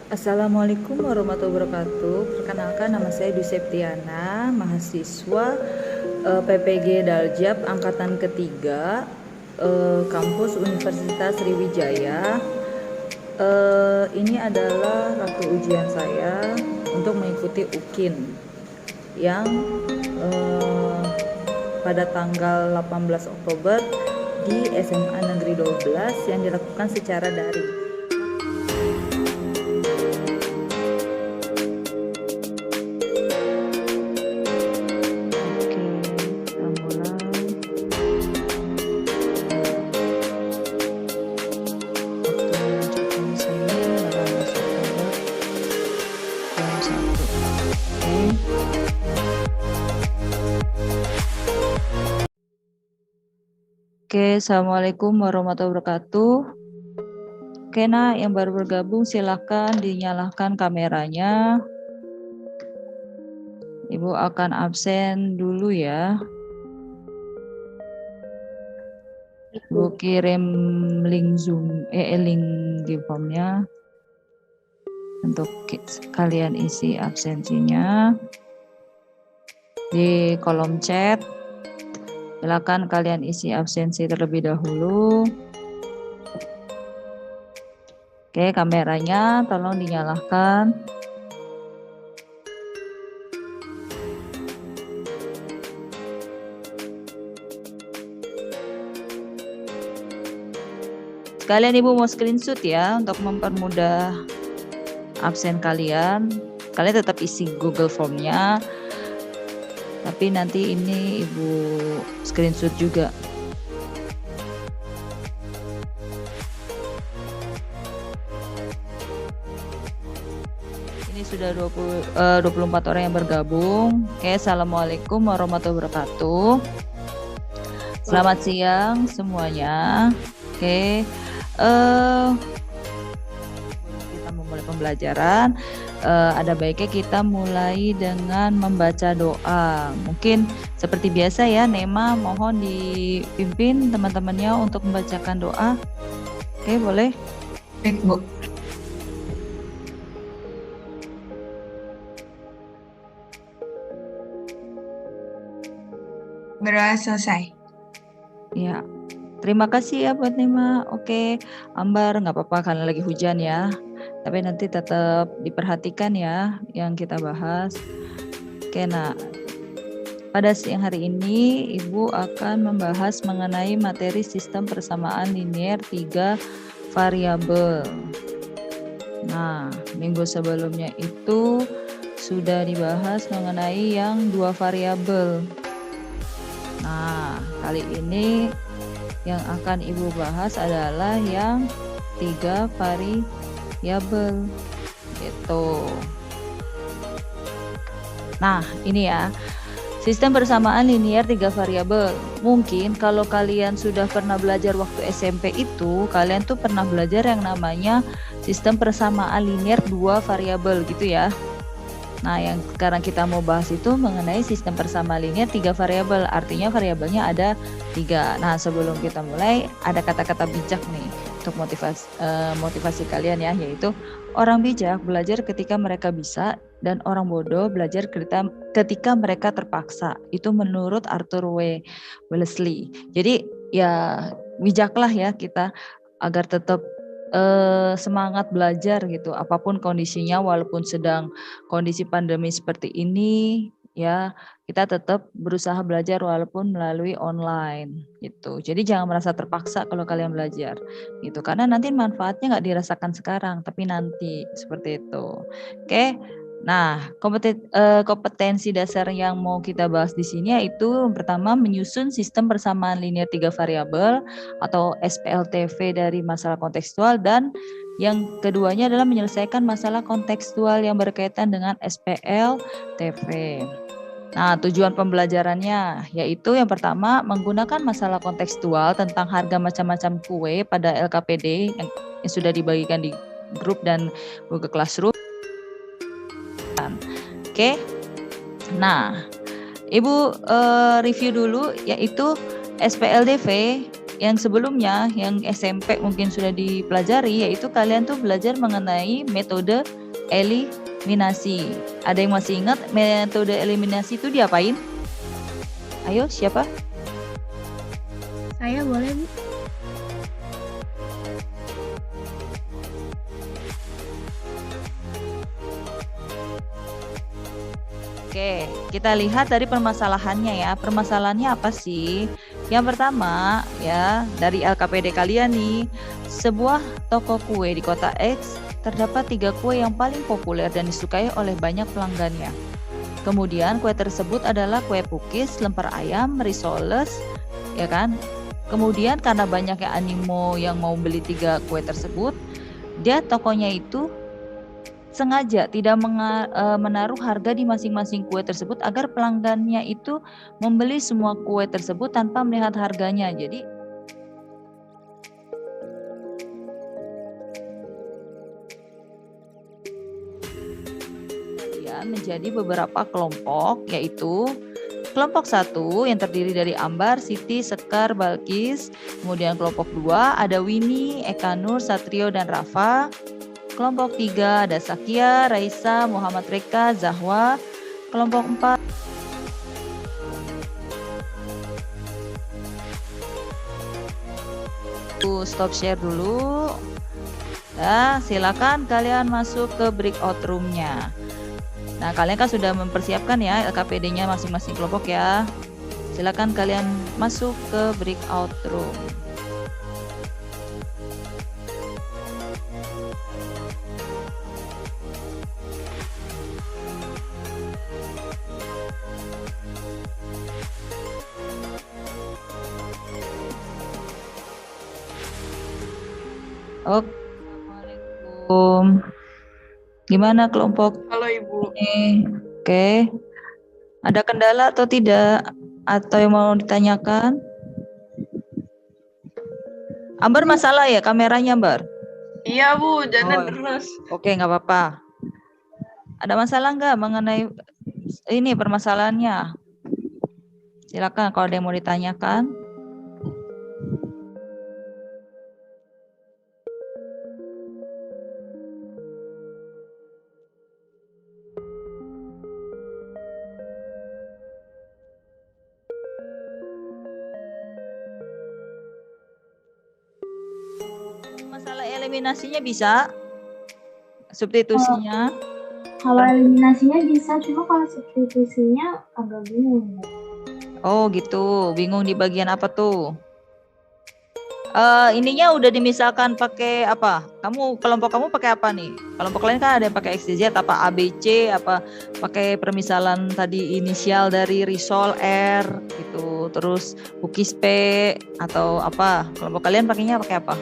Assalamualaikum warahmatullahi wabarakatuh. Perkenalkan, nama saya Dwi Septiana, mahasiswa PPG Daljab angkatan ketiga, kampus Universitas Sriwijaya. Ini adalah waktu ujian saya untuk mengikuti UKIN yang pada tanggal 18 Oktober di SMA Negeri 12 yang dilakukan secara daring. Oke, Assalamualaikum warahmatullahi wabarakatuh. Oke, nah yang baru bergabung silahkan dinyalakan kameranya. Ibu akan absen dulu ya. Ibu kirim link Zoom, link di formnya untuk kalian isi absensinya di kolom chat. Silakan kalian isi absensi terlebih dahulu. Oke, kameranya tolong dinyalakan. Sekalian Ibu mau screenshot ya untuk mempermudah absen kalian. Kalian tetap isi Google Form-nya. Tapi nanti ini Ibu screenshot juga. Ini sudah 24 orang yang bergabung. Oke, Assalamualaikum warahmatullahi wabarakatuh. Selamat siang semuanya. Oke, kita memulai pembelajaran. Ada baiknya kita mulai dengan membaca doa. Mungkin seperti biasa ya, Nema mohon dipimpin teman-temannya untuk membacakan doa. Oke, boleh? Baik, Bu. Berdoa selesai. Ya, terima kasih ya buat Nema. Oke, Ambar nggak apa-apa karena lagi hujan ya. Tapi nanti tetap diperhatikan ya yang kita bahas. Oke, nah pada siang hari ini Ibu akan membahas mengenai materi sistem persamaan linier 3 variabel. Nah, minggu sebelumnya itu sudah dibahas mengenai yang 2 variabel. Nah, kali ini yang akan Ibu bahas adalah yang 3 variabel gitu. Nah, ini ya. Sistem persamaan linier 3 variabel. Mungkin kalau kalian sudah pernah belajar waktu SMP itu, kalian tuh pernah belajar yang namanya sistem persamaan linier 2 variabel gitu ya. Nah, yang sekarang kita mau bahas itu mengenai sistem persamaan linier 3 variabel. Artinya variabelnya ada 3. Nah, sebelum kita mulai, ada kata-kata bijak nih untuk motivasi kalian ya, yaitu orang bijak belajar ketika mereka bisa dan orang bodoh belajar ketika mereka terpaksa. Itu menurut Arthur W. Wellesley. Jadi ya bijaklah ya kita agar tetap semangat belajar gitu, apapun kondisinya, walaupun sedang kondisi pandemi seperti ini ya, kita tetap berusaha belajar walaupun melalui online gitu. Jadi jangan merasa terpaksa kalau kalian belajar gitu, karena nanti manfaatnya nggak dirasakan sekarang tapi nanti, seperti itu. Oke. Nah, kompetensi dasar yang mau kita bahas di sini yaitu yang pertama menyusun sistem persamaan linier 3 variabel atau SPLTV dari masalah kontekstual, dan yang keduanya adalah menyelesaikan masalah kontekstual yang berkaitan dengan SPLTV. Nah, tujuan pembelajarannya yaitu yang pertama menggunakan masalah kontekstual tentang harga macam-macam kue pada LKPD yang sudah dibagikan di grup dan Google Classroom. Oke. Nah, Ibu review dulu yaitu SPLTV yang sebelumnya, yang SMP mungkin sudah dipelajari, yaitu kalian tuh belajar mengenai metode eliminasi. Ada yang masih ingat metode eliminasi itu diapain? Ayo, siapa? Saya boleh, Bu? Oke, kita lihat dari permasalahannya ya. Permasalahannya apa sih? Yang pertama ya, dari LKPD kalian nih, sebuah toko kue di kota X terdapat 3 kue yang paling populer dan disukai oleh banyak pelanggannya. Kemudian kue tersebut adalah kue pukis, lemper ayam, risoles, ya kan? Kemudian karena banyaknya animo yang mau beli 3 kue tersebut, tokonya itu sengaja tidak menaruh harga di masing-masing kue tersebut agar pelanggannya itu membeli semua kue tersebut tanpa melihat harganya. Jadi menjadi beberapa kelompok, yaitu kelompok 1 yang terdiri dari Ambar, Siti, Sekar, Balkis. Kemudian kelompok 2 ada Winnie, Eka Nur, Satrio, dan Rafa. Kelompok 3 ada Sakia, Raisa, Muhammad Reka, Zahwa. Kelompok 4 stop share dulu. Ya, silakan kalian masuk ke breakout room-nya. Nah, kalian kan sudah mempersiapkan ya LKPD-nya masing-masing kelompok ya. Silakan kalian masuk ke breakout room. Oke. Assalamualaikum. Gimana kelompok? Halo Ibu. Oke. Ada kendala atau tidak? Atau yang mau ditanyakan? Amber masalah ya kameranya, Amber? Iya Bu, jangan Oh. terus. Oke, nggak apa-apa. Ada masalah nggak mengenai ini permasalahannya? Silakan kalau ada yang mau ditanyakan. Masalah eliminasinya bisa? Substitusinya? Kalau eliminasinya bisa, cuma kalau substitusinya agak bingung. Oh gitu, bingung di bagian apa tuh? Ininya udah dimisalkan pakai apa? Kelompok kamu pakai apa nih? Kelompok lain kan ada yang pakai XYZ, apa ABC, apa pakai permisalan tadi inisial dari risol R gitu, terus cookies P atau apa? Kelompok kalian pakainya pakai apa?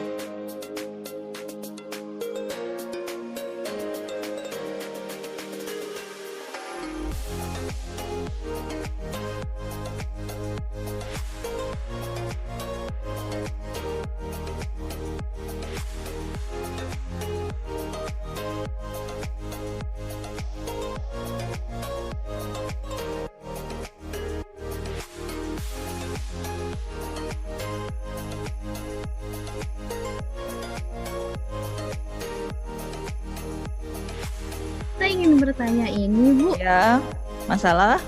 Saya ingin bertanya ini, Bu. Ya, masalah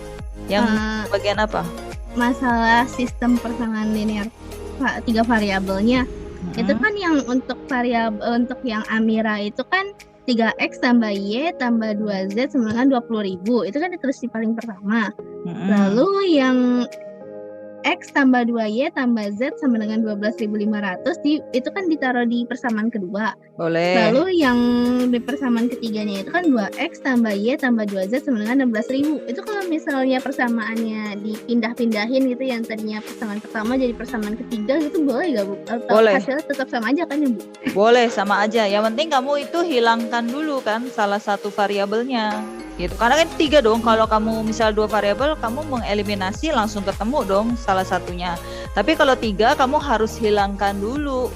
yang bagian apa? Masalah sistem persamaan linear 3 variabelnya. Itu kan yang untuk variabel untuk yang Amira itu kan 3x tambah y tambah 2z sama dengan 20.000. Itu kan ditulis di paling pertama. Lalu yang X tambah 2Y tambah Z sama dengan 12.500 itu kan ditaruh di persamaan kedua. Boleh. Lalu yang di persamaan ketiganya itu kan 2X tambah Y tambah 2Z sama dengan 16.000. Itu kalau misalnya persamaannya dipindah-pindahin gitu, yang tadinya persamaan pertama jadi persamaan ketiga gitu, boleh gak Bu? Atau boleh. Hasilnya tetap sama aja kan ya Bu? Boleh, sama aja. Yang penting kamu itu hilangkan dulu kan salah satu variabelnya. Gitu. Karena kan 3 dong, kalau kamu misal 2 variabel, kamu mengeliminasi langsung ketemu dong salah satunya. Tapi kalau 3, kamu harus hilangkan dulu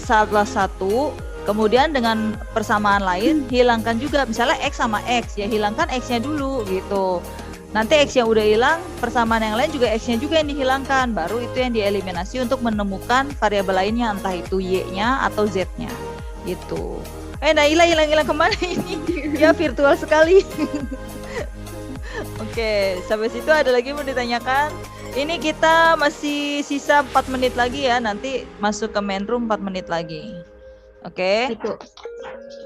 salah satu, kemudian dengan persamaan lain hilangkan juga. Misalnya X sama X, ya hilangkan X-nya dulu gitu. Nanti X yang udah hilang, persamaan yang lain juga X-nya juga yang dihilangkan. Baru itu yang dieliminasi untuk menemukan variabel lainnya, entah itu Y-nya atau Z-nya. Gitu. Naila hilang kemana ini? Ya virtual sekali. Oke, sampai situ ada lagi mau ditanyakan? Ini kita masih sisa 4 menit lagi ya. Nanti masuk ke main room 4 menit lagi. Oke.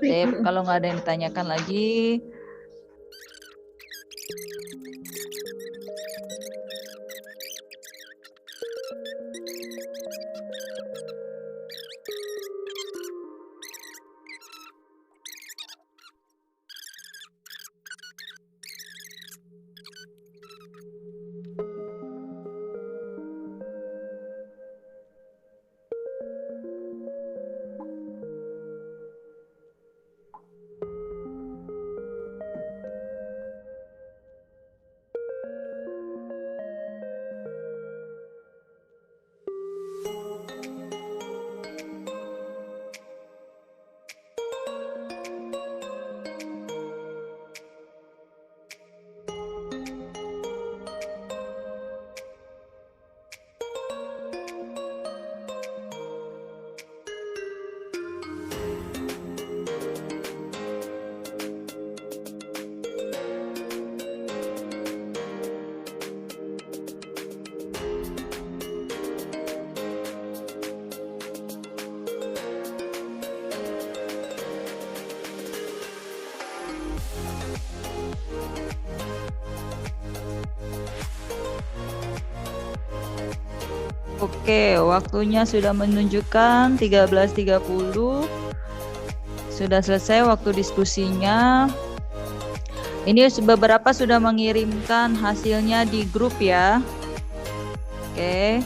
Sip, kalau nggak ada yang ditanyakan lagi. Oke, waktunya sudah menunjukkan 13.30. Sudah selesai waktu diskusinya. Ini beberapa sudah mengirimkan hasilnya di grup ya. Oke.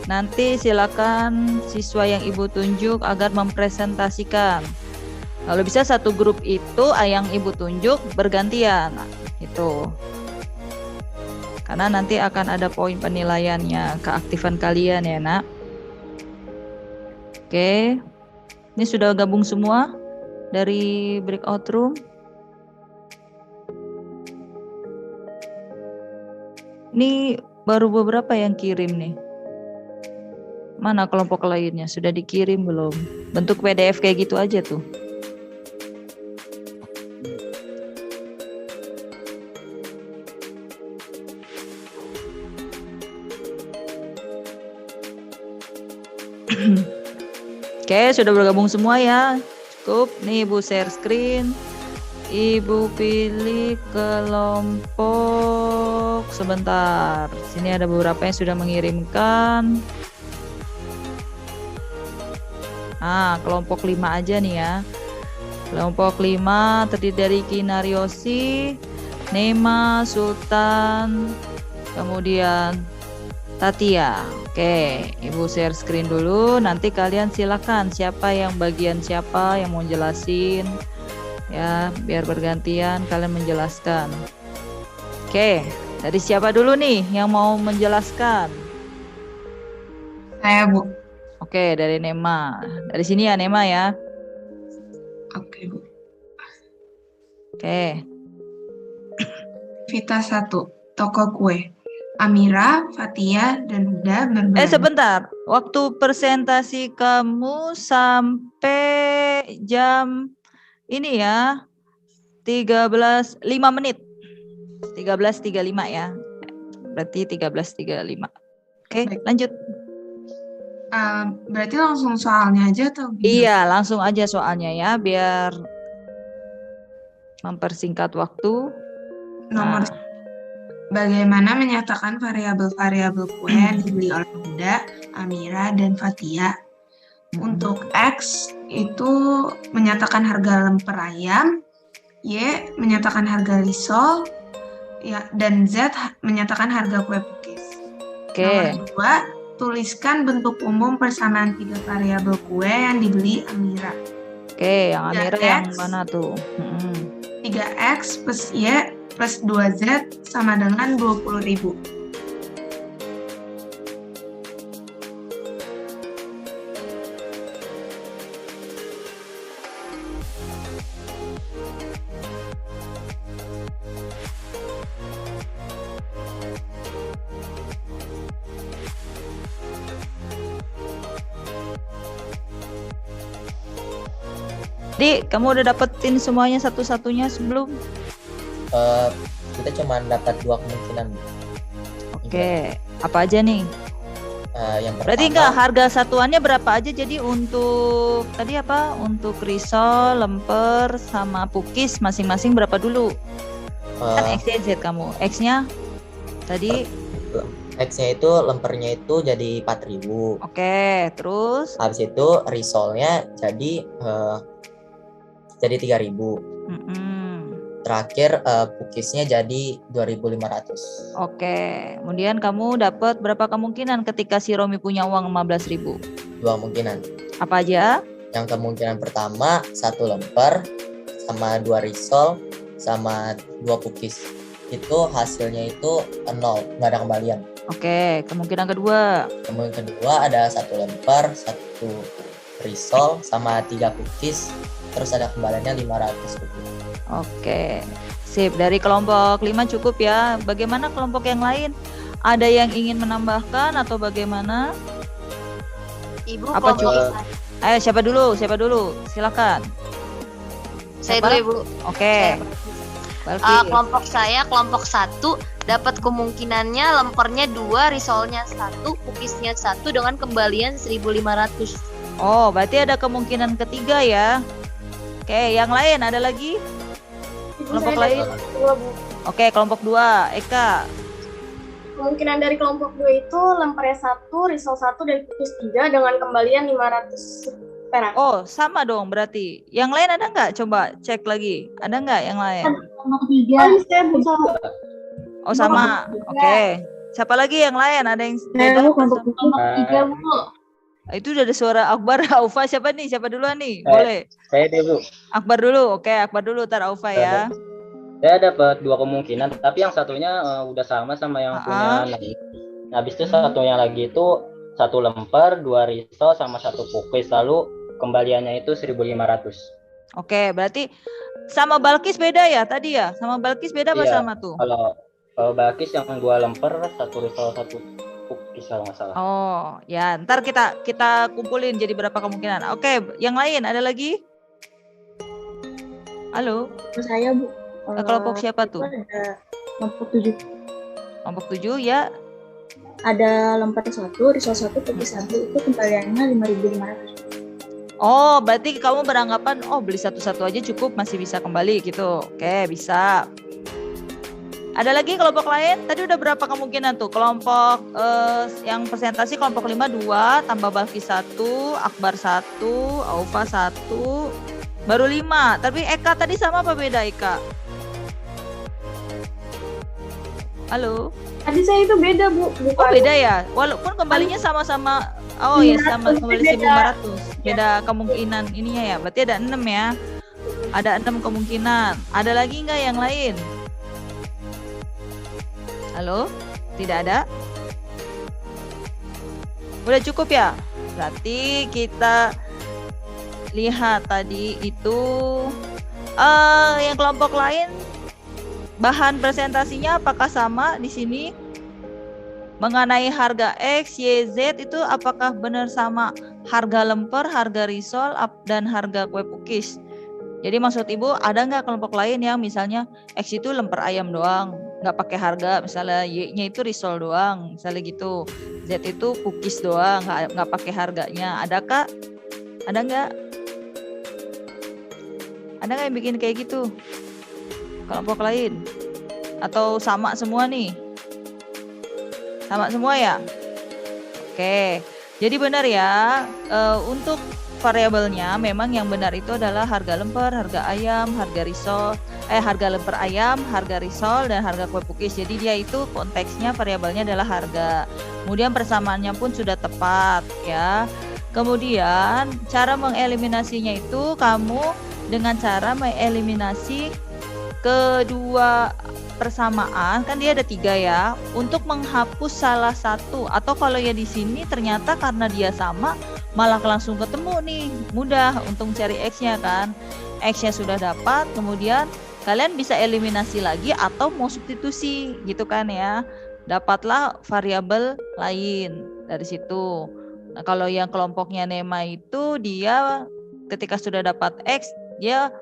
Nanti silakan siswa yang Ibu tunjuk agar mempresentasikan. Kalau bisa satu grup itu yang Ibu tunjuk bergantian. Gitu. Karena nanti akan ada poin penilaiannya, keaktifan kalian ya nak. Oke, ini sudah gabung semua dari breakout room. Ini baru beberapa yang kirim nih. Mana kelompok lainnya? Sudah dikirim belum? Bentuk PDF kayak gitu aja tuh. Oke, sudah bergabung semua ya. Cukup. Nih Ibu share screen. Ibu pilih kelompok sebentar. Sini ada beberapa yang sudah mengirimkan. Kelompok 5 aja nih ya. Kelompok 5 terdiri dari Kinaryosi, Nema, Sultan, kemudian Tatia. Oke, Ibu share screen dulu. Nanti kalian silakan siapa yang bagian siapa yang mau jelasin. Ya, biar bergantian kalian menjelaskan. Oke, dari siapa dulu nih yang mau menjelaskan? Saya, Bu. Oke, dari Nema. Dari sini ya Nema ya. Oke, Bu. Oke. Vita 1, toko kue. Amira, Fatia, dan Huda berbelanja. Sebentar. Waktu presentasi kamu sampai jam ini ya. 13.5 menit. 13.35 ya. Berarti 13.35. Oke, Baik. lanjut. Berarti langsung soalnya aja atau gimana? Iya, langsung aja soalnya ya, biar mempersingkat waktu. Nomor bagaimana menyatakan variabel-variabel kue yang dibeli oleh Huda, Amira, dan Fatia. Untuk X itu menyatakan harga lemper ayam, Y menyatakan harga risol, ya, dan Z menyatakan harga kue pukis. Oke. Nomor 2, tuliskan bentuk umum persamaan 3 variabel kue yang dibeli Amira. Oke, yang Amira 3X. yang mana tuh? 3X plus Y plus 2Z sama dengan 20.000. Di, kamu udah dapetin semuanya satu-satunya sebelum? Kita cuma dapat 2 kemungkinan. Oke, apa aja nih? Yang Berarti pertama, enggak harga satuannya berapa aja? Jadi untuk tadi apa? Untuk risol, lemper, sama pukis masing-masing berapa dulu? Kan eh, X, Y, Z kamu. X-nya tadi. X-nya itu lempernya itu jadi 4.000. Oke, terus? Habis itu risolnya jadi 3.000. Mm-mm. Terakhir pukisnya jadi 2.500. Oke, kemudian kamu dapat berapa kemungkinan ketika si Romi punya uang 15.000? 2 kemungkinan. Apa aja? Yang kemungkinan pertama 1 lemper sama 2 risol sama 2 pukis. Itu hasilnya itu 0, nggak ada kembalian. Oke, kemungkinan kedua. Kemungkinan kedua ada 1 lemper, 1 risol sama 3 pukis. Terus ada kembaliannya 500 rupiah. Oke, sip. Dari kelompok 5 cukup ya. Bagaimana kelompok yang lain? Ada yang ingin menambahkan atau bagaimana? Ibu, Apa kelompok cukup? Ayo, siapa dulu? Silakan. saya Siapa? dulu Ibu. Oke. Balkis. Kelompok saya kelompok 1 dapat kemungkinannya lempernya 2, risolnya 1, pukisnya 1 dengan kembalian 1.500. Oh, berarti ada kemungkinan ketiga ya. Oke, yang lain ada lagi? Kelompok lain? Oke, kelompok 2. Eka. Kemungkinan dari kelompok 2 itu lempernya 1, risol 1, dan pukis 3 dengan kembalian 500 perak. Oh, sama dong berarti. Yang lain ada nggak? Coba cek lagi. Ada nggak yang lain? Kelompok 3. Saya bisa. Oh, sama. Oke. Siapa lagi yang lain? Ada yang beda? Kelompok 3, Bu. Itu udah ada suara Akbar, Aufa. Siapa nih? Siapa duluan nih? Saya. Boleh. Saya deh, Bu. Akbar dulu. Oke, Akbar dulu, tar Aufa ya. Saya dapat 2 kemungkinan, tapi yang satunya udah sama yang punya Naik. Nah, habis itu satunya lagi itu 1 lemper, 2 risol sama 1 pukis, lalu kembaliannya itu 1.500. Oke, berarti sama Balkis beda ya tadi ya? Sama Balkis beda apa Iya. sama tuh? Kalau Balkis yang 2 lemper, 1 risol, 1 pukis kalau nggak salah. Oh, ya ntar kita kumpulin jadi berapa kemungkinan. Oke, yang lain ada lagi? Halo, Saya, Bu. kelompok siapa tuh? Ada kelompok 7. Kelompok 7 ya. Ada lemper 1, risol 1, pukis 1. Itu kembaliannya 5.500. Oh, berarti kamu beranggapan beli satu-satu aja cukup masih bisa kembali gitu. Oke, bisa. Ada lagi kelompok lain? Tadi udah berapa kemungkinan tuh? Kelompok yang presentasi kelompok 5 2, tambah Balkis 1, Akbar 1, Aufa 1, baru 5. Tapi Eka tadi sama apa beda Eka? Halo? Tadi saya itu beda, Bu. Oh, beda ya? Walaupun kembalinya sama-sama. Oh ya, sama kembali 1.500. Beda kemungkinan ininya ya. Berarti ada 6 ya. Ada 6 kemungkinan. Ada lagi nggak yang lain? Halo? Tidak ada? Udah cukup ya? Berarti kita lihat tadi itu yang kelompok lain bahan presentasinya apakah sama di sini? Mengenai harga X, Y, Z itu apakah benar sama harga lemper, harga risol, dan harga kue pukis? Jadi maksud Ibu ada nggak kelompok lain yang misalnya X itu lemper ayam doang, nggak pakai harga, misalnya Y-nya itu risol doang, misalnya gitu. Z itu pukis doang, nggak pakai harganya. Ada Kak? Ada nggak? Ada nggak yang bikin kayak gitu? Kelompok lain? Atau sama semua nih? Sama semua ya? Oke, jadi benar ya, untuk variabelnya memang yang benar itu adalah harga lemper, harga ayam, harga risol, harga lemper ayam, harga risol, dan harga kue pukis. Jadi dia itu konteksnya variabelnya adalah harga. Kemudian persamaannya pun sudah tepat ya. Kemudian cara mengeliminasinya itu kamu dengan cara mengeliminasi kedua persamaan, kan dia ada 3 ya, untuk menghapus salah satu, atau kalau ya di sini ternyata karena dia sama malah langsung ketemu nih, mudah untuk cari X-nya kan. X-nya sudah dapat, kemudian kalian bisa eliminasi lagi atau mau substitusi gitu kan ya, dapatlah variabel lain dari situ. Nah, kalau yang kelompoknya Nema itu dia ketika sudah dapat X dia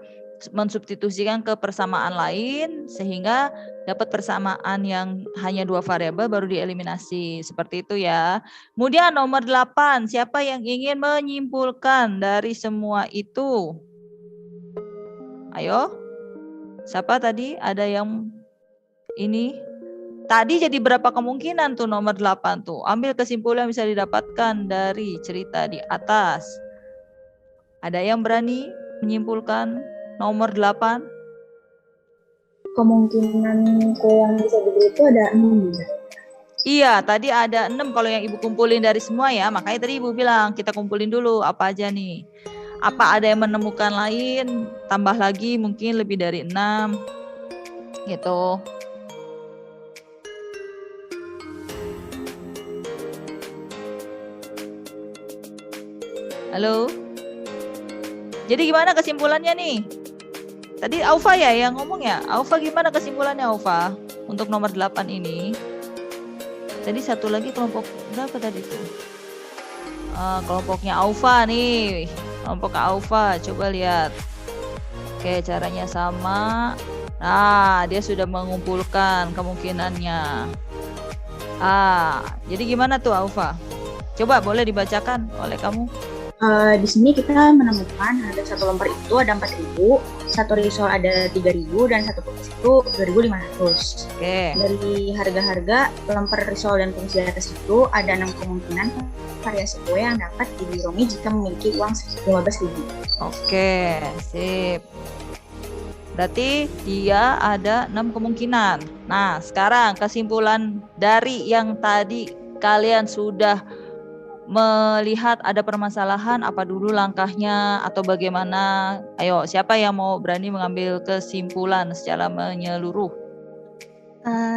mensubstitusikan ke persamaan lain sehingga dapat persamaan yang hanya 2 variabel baru dieliminasi. Seperti itu ya. Kemudian nomor 8, siapa yang ingin menyimpulkan dari semua itu? Ayo. Siapa tadi? Ada yang ini? Tadi jadi berapa kemungkinan tuh nomor 8 tuh? Ambil kesimpulan yang bisa didapatkan dari cerita di atas. Ada yang berani menyimpulkan nomor 8? Kemungkinanku yang bisa dibeli itu ada 6 juga. Iya, tadi ada 6 kalau yang Ibu kumpulin dari semua ya. Makanya tadi Ibu bilang kita kumpulin dulu apa aja nih. Apa ada yang menemukan lain, tambah lagi mungkin lebih dari 6 gitu. Halo? Jadi gimana kesimpulannya nih? Tadi Aufa ya yang ngomong ya? Aufa gimana kesimpulannya Aufa? Untuk nomor 8 ini. Tadi satu lagi kelompok berapa tadi tuh? Kelompoknya Aufa nih. Kelompok Aufa, coba lihat. Oke, caranya sama. Nah, dia sudah mengumpulkan kemungkinannya. Jadi gimana tuh Aufa? Coba boleh dibacakan oleh kamu. Di sini kita menemukan harga satu lemper itu ada 4.000, satu risol ada 3.000, dan satu pukis itu 2.500. Oke. Dari harga-harga lemper risol dan pukis di atas itu ada 6 kemungkinan variasi kue yang dapat dibeli Romi jika memiliki uang 15.000. Oke, sip. Berarti dia ada 6 kemungkinan. Nah, sekarang kesimpulan dari yang tadi kalian sudah melihat ada permasalahan, apa dulu langkahnya atau bagaimana? Ayo, siapa yang mau berani mengambil kesimpulan secara menyeluruh?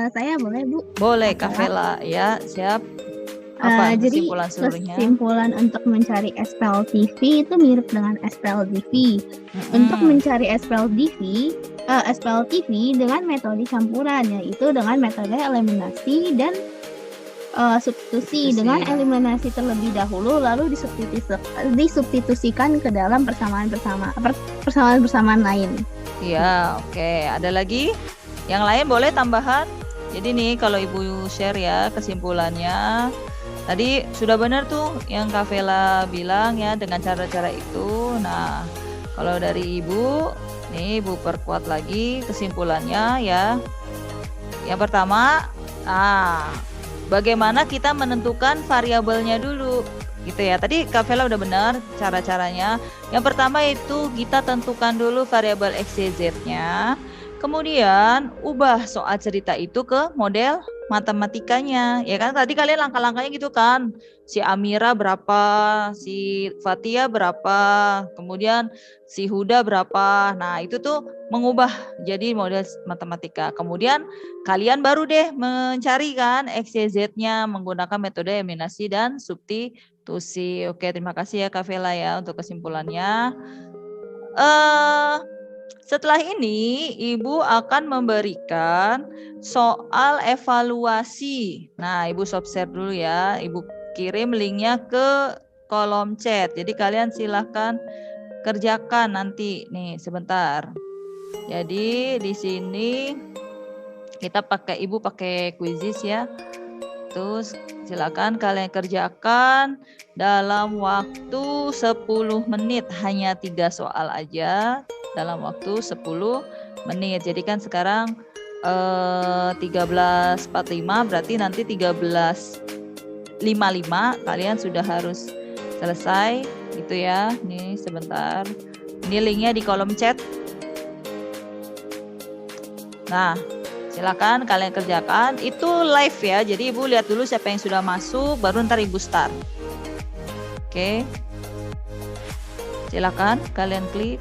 Saya boleh, Bu? Boleh, Kak Vela. Ya, siap. Apa Jadi kesimpulan seluruhnya? kesimpulan untuk mencari SPL TV itu mirip dengan SPL TV. Untuk mencari SPL TV dengan metode campuran, yaitu dengan metode eliminasi dan substitusi. Dengan eliminasi terlebih dahulu lalu disubstitusikan ke dalam persamaan lain. Iya, oke. Ada lagi? Yang lain boleh tambahan? Jadi nih kalau Ibu share ya kesimpulannya. Tadi sudah benar tuh yang Kak Vela bilang ya dengan cara-cara itu. Nah, kalau dari Ibu, nih Ibu perkuat lagi kesimpulannya ya. Yang pertama, bagaimana kita menentukan variabelnya dulu gitu ya. Tadi Kak Vela udah benar cara-caranya. Yang pertama itu kita tentukan dulu variabel X, Y, Z-nya. Kemudian ubah soal cerita itu ke model matematikanya. Ya kan tadi kalian langkah-langkahnya gitu kan. Si Amira berapa, si Fatia berapa, kemudian si Huda berapa. Nah, itu tuh mengubah jadi model matematika. Kemudian kalian baru deh mencari kan X, Y, Z-nya menggunakan metode eliminasi dan substitusi. Oke, terima kasih ya Kak Vela ya untuk kesimpulannya. Setelah ini Ibu akan memberikan soal evaluasi. Nah, Ibu stop share dulu ya. Ibu kirim linknya ke kolom chat. Jadi kalian silahkan kerjakan nanti. Nih, sebentar. Jadi di sini kita Ibu pakai Quizizz ya. Terus silakan kalian kerjakan dalam waktu 10 menit. Hanya 3 soal aja dalam waktu 10 menit. Jadi kan sekarang 13.45 berarti nanti 13.55 kalian sudah harus selesai gitu ya. Nih sebentar. Ini linknya di kolom chat. Nah, silakan kalian kerjakan. Itu live ya. Jadi Ibu lihat dulu siapa yang sudah masuk, baru ntar Ibu start. Oke. Silakan kalian klik.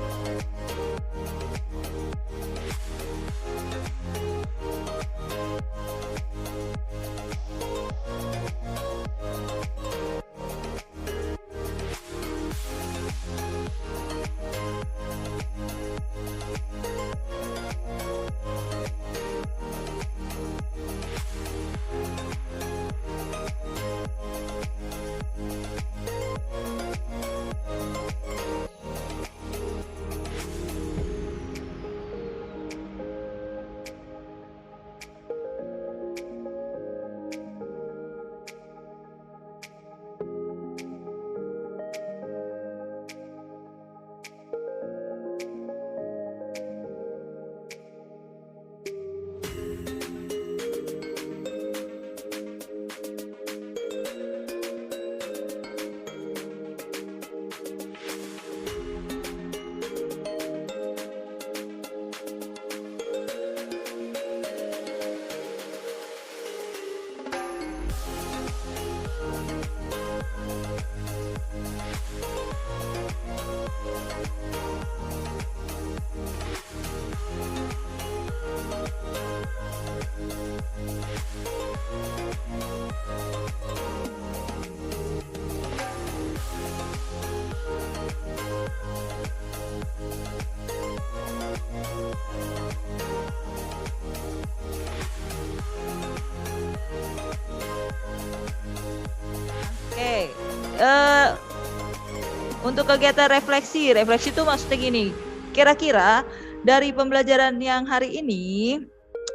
untuk kegiatan refleksi itu maksudnya gini, kira-kira dari pembelajaran yang hari ini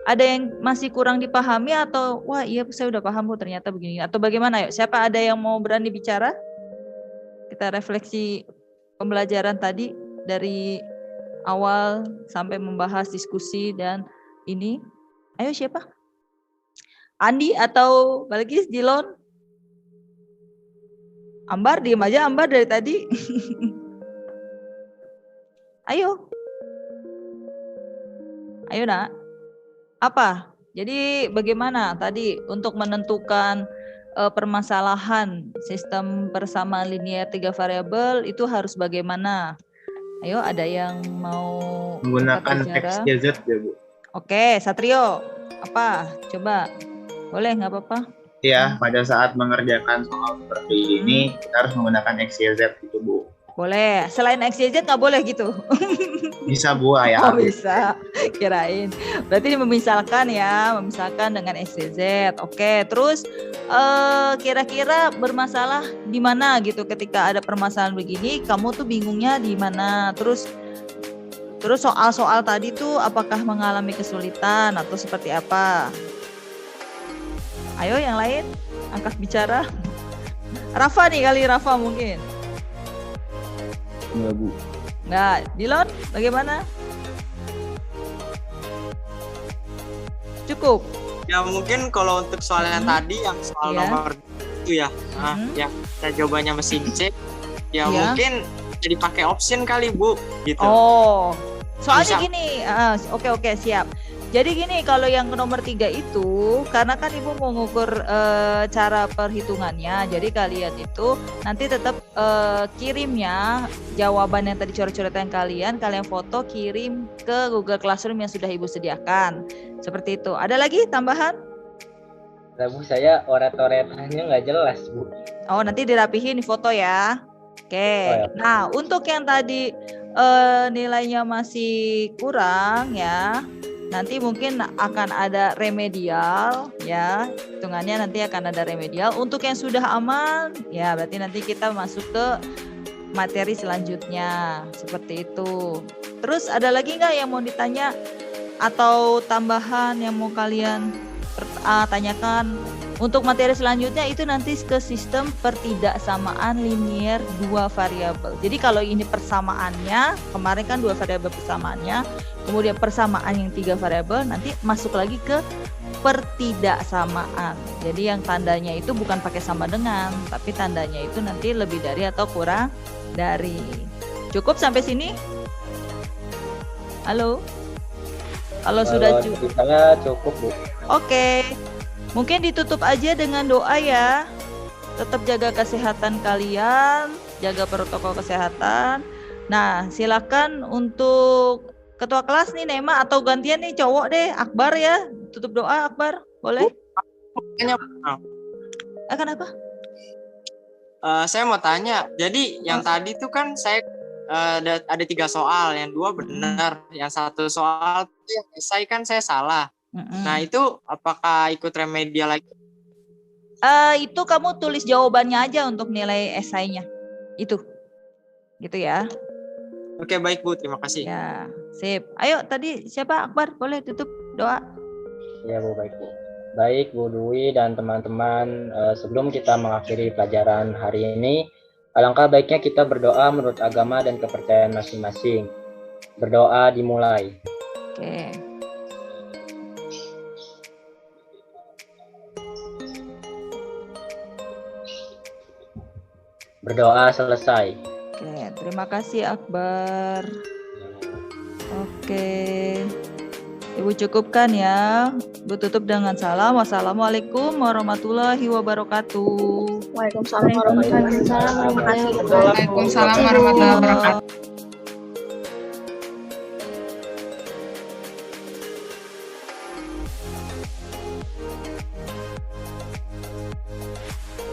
ada yang masih kurang dipahami atau wah iya saya udah paham kok ternyata begini, atau bagaimana? Yuk, siapa ada yang mau berani bicara? Kita refleksi pembelajaran tadi dari awal sampai membahas diskusi dan ini. Ayo siapa? Andi atau Balkis, Jilon? Ambar, diem aja Ambar dari tadi. Ayo nak. Apa? Jadi bagaimana tadi untuk menentukan permasalahan sistem persamaan linear 3 variabel itu harus bagaimana? Ayo, ada yang mau menggunakan X, Y, Z ya Bu? Oke, Satrio, apa? Coba, boleh nggak apa-apa? Ya, pada saat mengerjakan soal seperti ini kita harus menggunakan X, Y, Z gitu Bu. Boleh, selain X, Y, Z nggak boleh gitu? Bisa Bu, ya. Oh bisa, kirain. Berarti memisalkan dengan X, Y, Z. Oke, terus kira-kira bermasalah di mana gitu ketika ada permasalahan begini, kamu tuh bingungnya di mana? Terus soal-soal tadi tuh apakah mengalami kesulitan atau seperti apa? Ayo yang lain, angkat bicara. Rafa mungkin. Enggak Bu. Enggak, Dilon bagaimana? Cukup. Ya mungkin kalau untuk soal yang tadi yang soal nomor itu ya, yang jawabannya mesin C, ya mungkin jadi pakai option kali Bu, gitu. Oh, soalnya gini, oke siap. Jadi gini, kalau yang nomor 3 itu, karena kan Ibu mau ngukur cara perhitungannya, jadi kalian itu nanti tetap kirimnya jawaban yang tadi coret-coretan kalian foto kirim ke Google Classroom yang sudah Ibu sediakan. Seperti itu. Ada lagi tambahan? Nah, Bu, saya oret-oretannya nggak jelas, Bu. Oh, nanti dirapihin di foto ya. Oke. Oh, ya. Nah, untuk yang tadi nilainya masih kurang ya, nanti mungkin akan ada remedial ya, hitungannya nanti akan ada remedial. Untuk yang sudah aman ya berarti nanti kita masuk ke materi selanjutnya seperti itu. Terus ada lagi nggak yang mau ditanya atau tambahan yang mau kalian tanyakan? Untuk materi selanjutnya itu nanti ke sistem pertidaksamaan linear 2 variabel. Jadi kalau ini persamaannya, kemarin kan 2 variabel persamaannya, kemudian persamaan yang 3 variabel, nanti masuk lagi ke pertidaksamaan. Jadi yang tandanya itu bukan pakai sama dengan, tapi tandanya itu nanti lebih dari atau kurang dari. Cukup sampai sini? Halo? Kalau sudah cukup. Saya cukup, Bu. Oke. Mungkin ditutup aja dengan doa ya. Tetap jaga kesehatan kalian, jaga protokol kesehatan. Nah, silakan untuk ketua kelas nih Nema atau gantian nih cowok deh, Akbar ya. Tutup doa Akbar, boleh? Kenapa? Saya mau tanya. Jadi yang tadi tuh kan saya ada 3 soal, yang 2 benar, yang 1 soal tuh yang esai kan saya salah. Nah itu apakah ikut remedial lagi? Itu kamu tulis jawabannya aja untuk nilai esainya. Itu. Gitu ya. Oke baik Bu, terima kasih. Ya, sip. Ayo tadi siapa Akbar? Boleh tutup doa. Ya Bu, baik Bu. Baik Bu Dwi dan teman-teman, sebelum kita mengakhiri pelajaran hari ini, alangkah baiknya kita berdoa menurut agama dan kepercayaan masing-masing. Berdoa dimulai. Oke. Berdoa selesai. Oke, terima kasih Akbar. Oke. Ibu cukupkan ya. Ibu tutup dengan salam. Wassalamualaikum warahmatullahi wabarakatuh. Waalaikumsalam warahmatullahi wabarakatuh. Waalaikumsalam warahmatullahi wabarakatuh.